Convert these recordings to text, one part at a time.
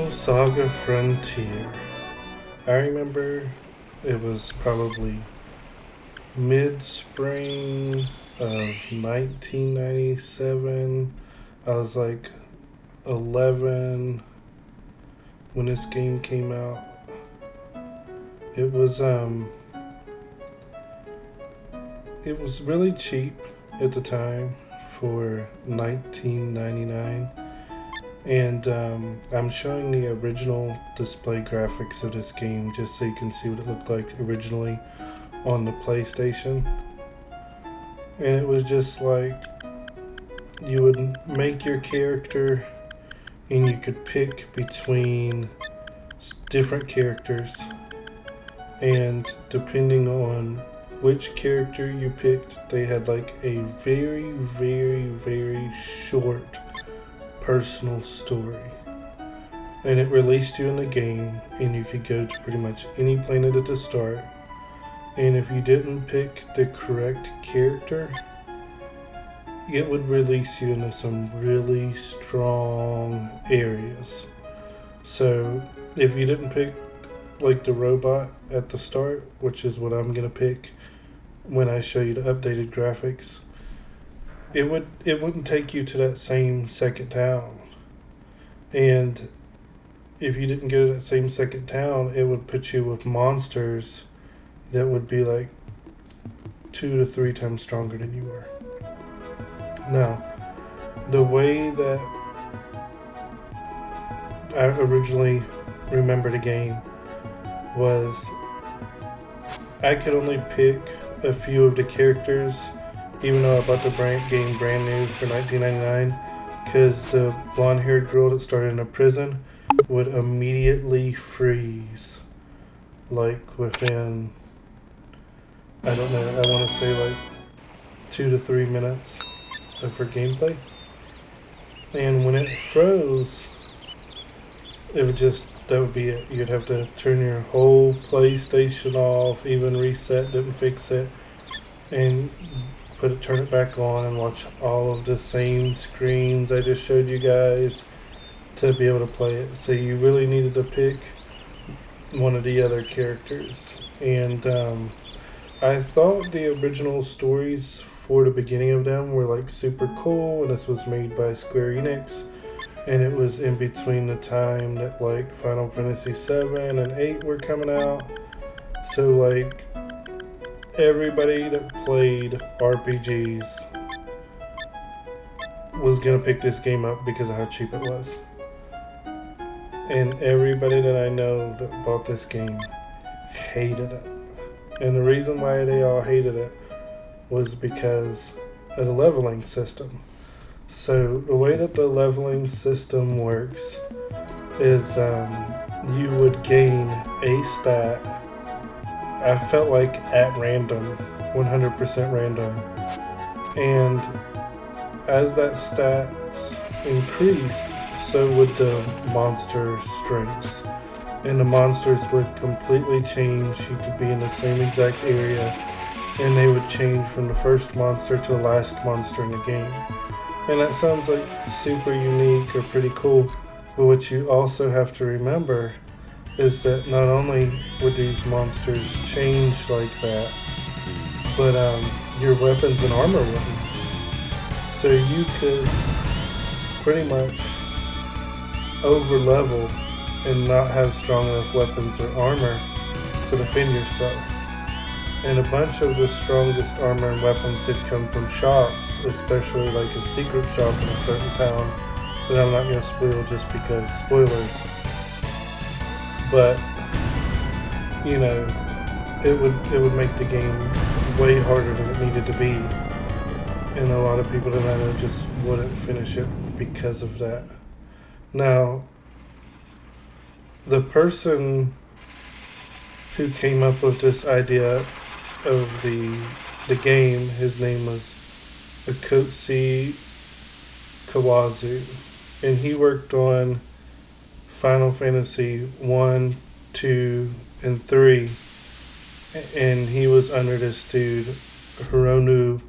original Saga Frontier. I remember it was probably mid-spring of 1997. I was like 11 when this game came out. It was really cheap at the time for 1999. And I'm showing the original display graphics of this game just so you can see what it looked like originally on the PlayStation. And it was just like you would make your character and you could pick between different characters, and depending on which character you picked, they had like a very, very, very short personal story. And it released you in the game, and you could go to pretty much any planet at the start. And if you didn't pick the correct character, it would release you into some really strong areas. So if you didn't pick like the robot at the start, which is what I'm gonna pick when I show you the updated graphics, it wouldn't take you to that same second town. And if you didn't go to that same second town, it would put you with monsters that would be like 2 to 3 times stronger than you were. Now, the way that I originally remember the game was I could only pick a few of the characters, even though I bought the game brand new for $19.99, because the blonde-haired girl that started in a prison would immediately freeze, like within, I don't know, I want to say like 2 to 3 minutes of her gameplay. And when it froze, that would be it. You'd have to turn your whole PlayStation off, even reset, didn't fix it, and turn it back on and watch all of the same screens I just showed you guys to be able to play it. So you really needed to pick one of the other characters. And I thought the original stories for the beginning of them were like super cool, and this was made by Square Enix, and it was in between the time that like Final Fantasy 7 and 8 were coming out. So like everybody that played RPGs was gonna pick this game up because of how cheap it was. And everybody that I know that bought this game hated it. And the reason why they all hated it was because of the leveling system. So the way that the leveling system works is you would gain a stat, I felt like at random, 100% random. And as that stats increased, so would the monster strengths. And the monsters would completely change. You could be in the same exact area, and they would change from the first monster to the last monster in the game. And that sounds like super unique or pretty cool, but what you also have to remember is that not only would these monsters change like that, but your weapons and armor wouldn't. So you could pretty much over level and not have strong enough weapons or armor to defend yourself. And a bunch of the strongest armor and weapons did come from shops, especially like a secret shop in a certain town that I'm not going to spoil just because spoilers. But you know, it would make the game way harder than it needed to be, and a lot of people that I know just wouldn't finish it because of that. Now, the person who came up with this idea of the game, his name was Akotsi Kawazu, and he worked on Final Fantasy 1, 2, and 3, and he was under this dude Hirono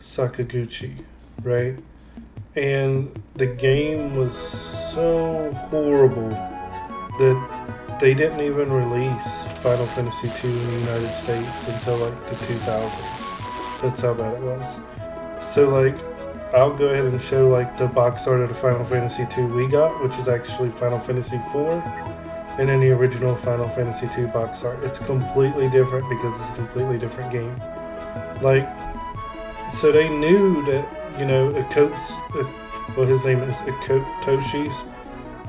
Sakaguchi, right? and the game was so horrible that they didn't even release Final Fantasy II in the United States until like the 2000s. That's how bad it was. So like, I'll go ahead and show like the box art of the Final Fantasy II we got, which is actually Final Fantasy IV, and then the original Final Fantasy II box art. It's completely different because it's a completely different game. Like, so they knew that, you know, well, his name is Toshi's.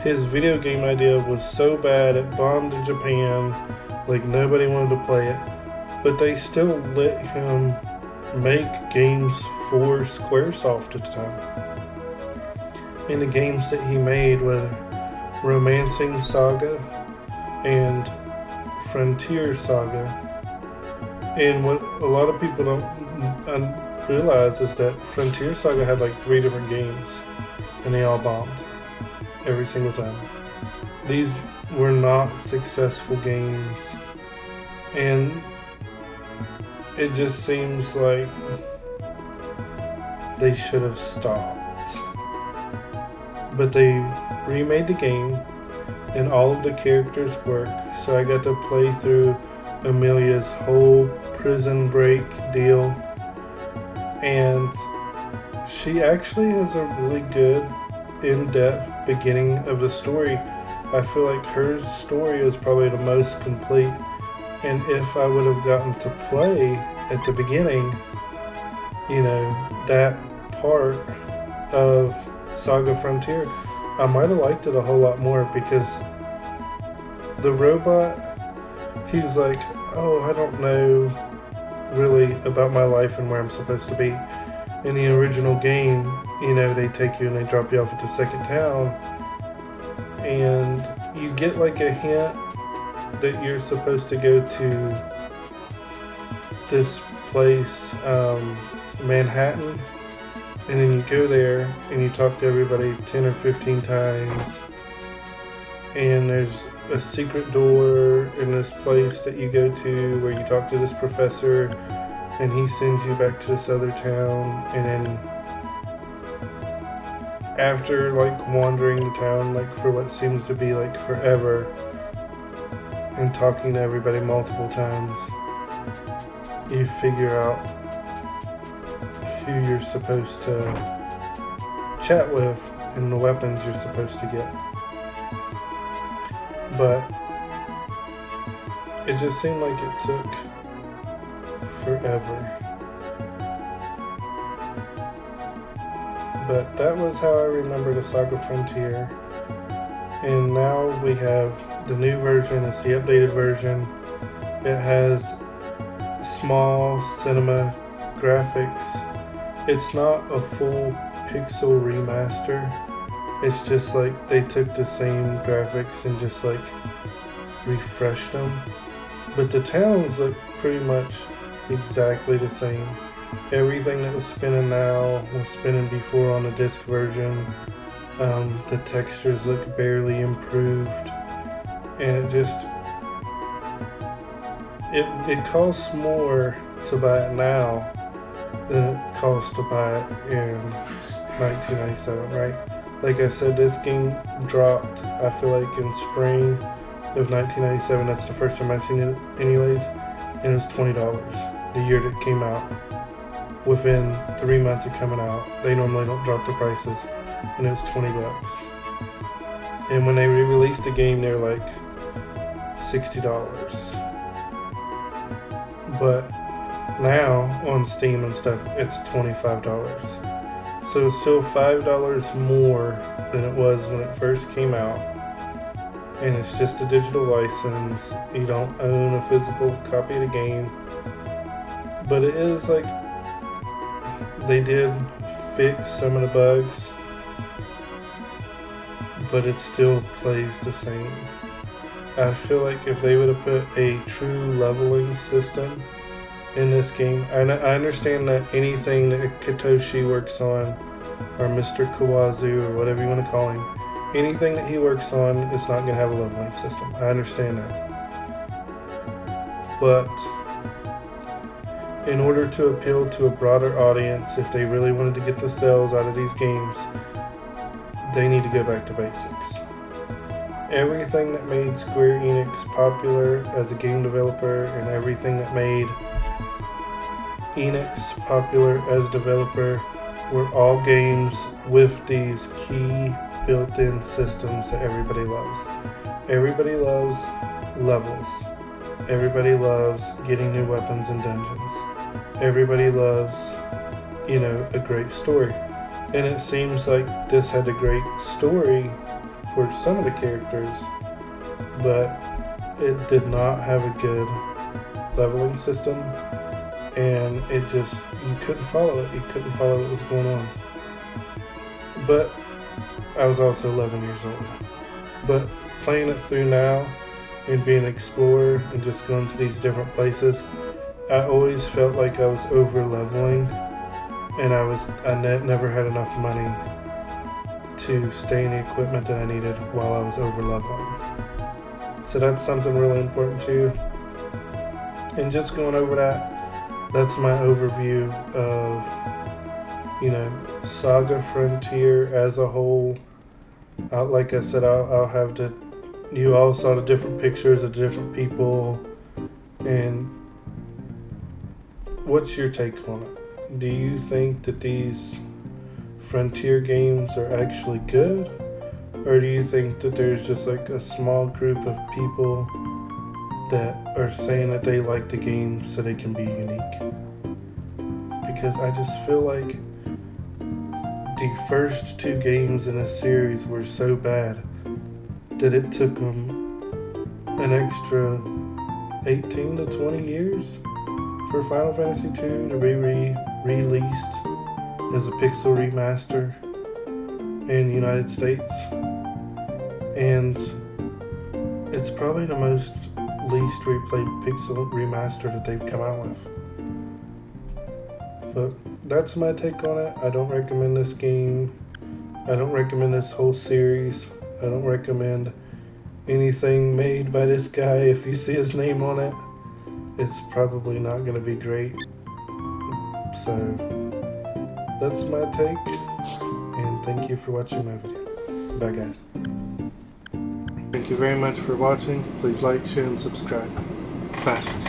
His video game idea was so bad it bombed in Japan, like nobody wanted to play it, but they still let him make games for Squaresoft at the time. And the games that he made were Romancing Saga and Frontier Saga. And what a lot of people don't realize is that Frontier Saga had like 3 different games, and they all bombed every single time. These were not successful games, and it just seems like they should have stopped. But they remade the game, and all of the characters work. So I got to play through Amelia's whole prison break deal, and she actually has a really good in-depth beginning of the story. I feel like her story is probably the most complete, and if I would have gotten to play at the beginning, you know, that part of Saga Frontier, I might have liked it a whole lot more, because the robot, he's like, oh, I don't know really about my life and where I'm supposed to be. In the original game, you know, they take you and they drop you off at the second town, and you get like a hint that you're supposed to go to this place, Manhattan, and then you go there and you talk to everybody 10 or 15 times, and there's a secret door in this place that you go to where you talk to this professor, and he sends you back to this other town. And then after like wandering the town like for what seems to be like forever and talking to everybody multiple times, you figure out who you're supposed to chat with and the weapons you're supposed to get. But it just seemed like it took forever. But that was how I remember the Saga Frontier. And now we have the new version. It's the updated version. It has small cinema graphics. It's not a full pixel remaster. It's just like they took the same graphics and just like refreshed them. But the towns look pretty much exactly the same. Everything that was spinning now was spinning before on the disc version. The textures look barely improved, and it costs more to buy it now than it cost to buy it in 1997, right? Like I said, this game dropped, I feel like, in spring of 1997. That's the first time I've seen it anyways, and it was $20 the year that it came out. Within 3 months of coming out, they normally don't drop the prices, and it was $20. And when they re-released the game, they were like $60. But now on Steam and stuff, it's $25. So it's still $5 more than it was when it first came out, and it's just a digital license. You don't own a physical copy of the game, but it is like they did fix some of the bugs, but it still plays the same. I feel like if they would have put a true leveling system in this game, I understand that anything that Katoshi works on, or Mr. Kawazu, or whatever you want to call him, anything that he works on is not going to have a leveling system. I understand that. But in order to appeal to a broader audience, if they really wanted to get the sales out of these games, they need to go back to basics. Everything that made Square Enix popular as a game developer and everything that made Enix popular as a developer were all games with these key built-in systems that everybody loves. Everybody loves levels. Everybody loves getting new weapons and dungeons. Everybody loves, a great story. And it seems like this had a great story for some of the characters, but it did not have a good leveling system, and you couldn't follow it. You couldn't follow what was going on. But I was also 11 years old. But playing it through now and being an explorer and just going to these different places, I always felt like I was over leveling, and I never had enough money to stay in the equipment that I needed while I was over leveling. So that's something really important too. And just going over that's my overview of, Saga Frontier as a whole. Like I said, I'll have you all saw the different pictures of different people, and what's your take on it? Do you think that these Frontier games are actually good? Or do you think that there's just like a small group of people that are saying that they like the game so they can be unique? Because I just feel like the first two games in this series were so bad that it took them an extra 18 to 20 years for Final Fantasy II to be released as a pixel remaster in the United States. And it's probably the most least replayed pixel remaster that they've come out with. But that's my take on it. I don't recommend this game. I don't recommend this whole series. I don't recommend anything made by this guy. If you see his name on it, it's probably not going to be great. So that's my take, and thank you for watching my video. Bye guys. Thank you very much for watching. Please like, share, and subscribe. Bye.